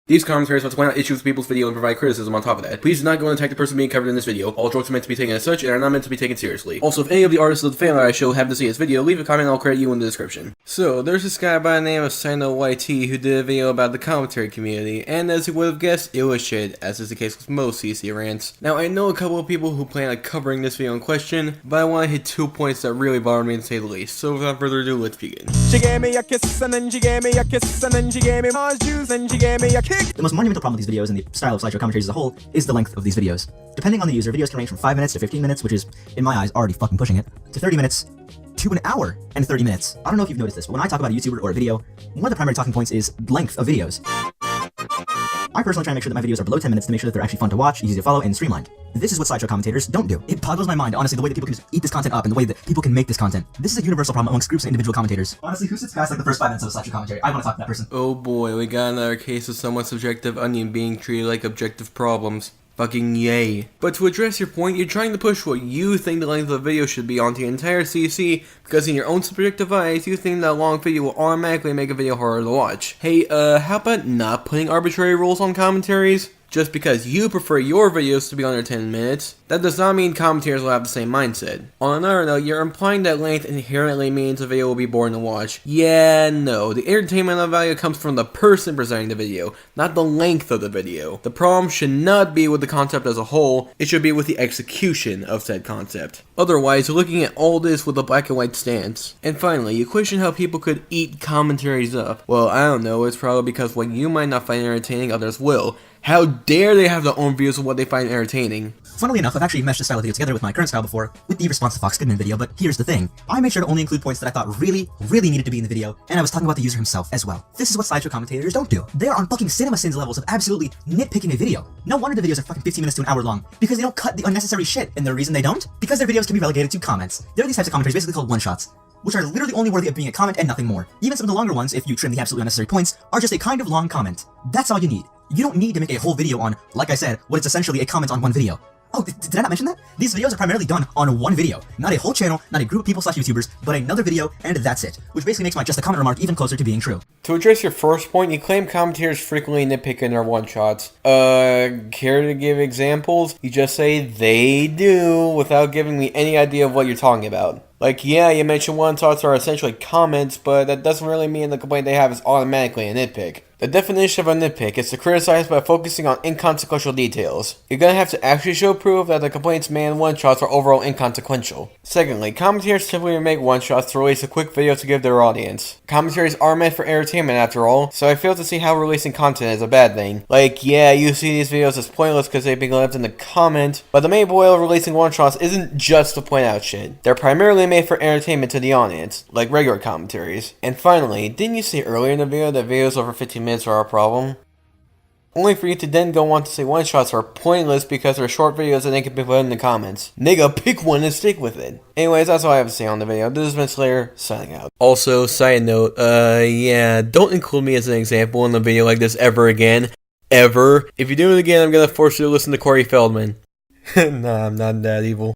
These commentaries want to point out issues with people's video and provide criticism on top of that. Please do not go and attack the person being covered in this video. All jokes are meant to be taken as such and are not meant to be taken seriously. Also, if any of the artists of the fan art I show happen to see this video, leave a comment and I'll credit you in the description. So, there's this guy by the name of CynoYT who did a video about the commentary community, and as you would have guessed, it was shit, as is the case with most CC rants. Now, I know a couple of people who plan on covering this video in question, but I want to hit 2 points that really bother me to say the least. So, without further ado, let's begin. She gave me a kiss and then she gave me a kiss and then she gave me orange juice and she gave me a kick. The most monumental problem with these videos and the style of slideshow commentaries as a whole is the length of these videos. Depending on the user, videos can range from 5 minutes to 15 minutes, which is, in my eyes, already fucking pushing it, to 30 minutes, to an hour and 30 minutes. I don't know if you've noticed this, but when I talk about a YouTuber or a video, one of the primary talking points is length of videos. I personally try to make sure that my videos are below 10 minutes to make sure that they're actually fun to watch, easy to follow, and streamlined. This is what slideshow commentators don't do. It boggles my mind, honestly, the way that people can just eat this content up and the way that people can make this content. This is a universal problem amongst groups and individual commentators. Honestly, who sits past like the first 5 minutes of a slideshow commentary? I want to talk to that person. Oh boy, we got another case of someone's subjective onion being treated like objective problems. Fucking yay. But to address your point, you're trying to push what you think the length of the video should be onto the entire CC, because in your own subjective eyes, you think that a long video will automatically make a video harder to watch. Hey, how about not putting arbitrary rules on commentaries? Just because you prefer your videos to be under 10 minutes, that does not mean commentators will have the same mindset. On another note, you're implying that length inherently means a video will be boring to watch. Yeah, no. The entertainment of value comes from the person presenting the video, not the length of the video. The problem should not be with the concept as a whole, it should be with the execution of said concept. Otherwise, you're looking at all this with a black and white stance. And finally, you question how people could eat commentaries up. Well, I don't know, it's probably because what you might not find entertaining, others will. How dare they have their own views of what they find entertaining? Funnily enough, I've actually meshed this style of video together with my current style before, with the response to Fox Goodman video, but here's the thing. I made sure to only include points that I thought really needed to be in the video, and I was talking about the user himself as well. This is what slideshow commentators don't do. They are on fucking CinemaSins levels of absolutely nitpicking a video. No wonder the videos are fucking 15 minutes to an hour long, because they don't cut the unnecessary shit, and the reason they don't? Because their videos can be relegated to comments. There are these types of commentaries basically called one-shots, which are literally only worthy of being a comment and nothing more. Even some of the longer ones, if you trim the absolutely unnecessary points, are just a kind of long comment. That's all you need. You don't need to make a whole video on, like I said, what is essentially a comment on one video. Oh, did I not mention that? These videos are primarily done on one video. Not a whole channel, not a group of people / YouTubers, but another video, and that's it. Which basically makes my just a comment remark even closer to being true. To address your first point, you claim commentators frequently nitpick in their one-shots. Care to give examples? You just say, they do, without giving me any idea of what you're talking about. Like, yeah, you mentioned one-shots are essentially comments, but that doesn't really mean the complaint they have is automatically a nitpick. The definition of a nitpick is to criticize by focusing on inconsequential details. You're gonna have to actually show proof that the complaints made in one-shots are overall inconsequential. Secondly, commentators typically make one-shots to release a quick video to give their audience. Commentaries are meant for entertainment after all, so I fail to see how releasing content is a bad thing. Like, yeah, you see these videos as pointless because they've been left in the comment, but the main goal of releasing one-shots isn't just to point out shit. They're primarily made for entertainment to the audience, like regular commentaries. And finally, didn't you say earlier in the video that videos over 15 minutes are a problem? Only for you to then go on to say one-shots are pointless because they're short videos and they can be put in the comments. Nigga, pick one and stick with it. Anyways, that's all I have to say on the video. This has been Slayer, signing out. Also, side note, yeah, don't include me as an example in the video like this ever again. Ever. If you do it again, I'm gonna force you to listen to Corey Feldman. Nah, I'm not that evil.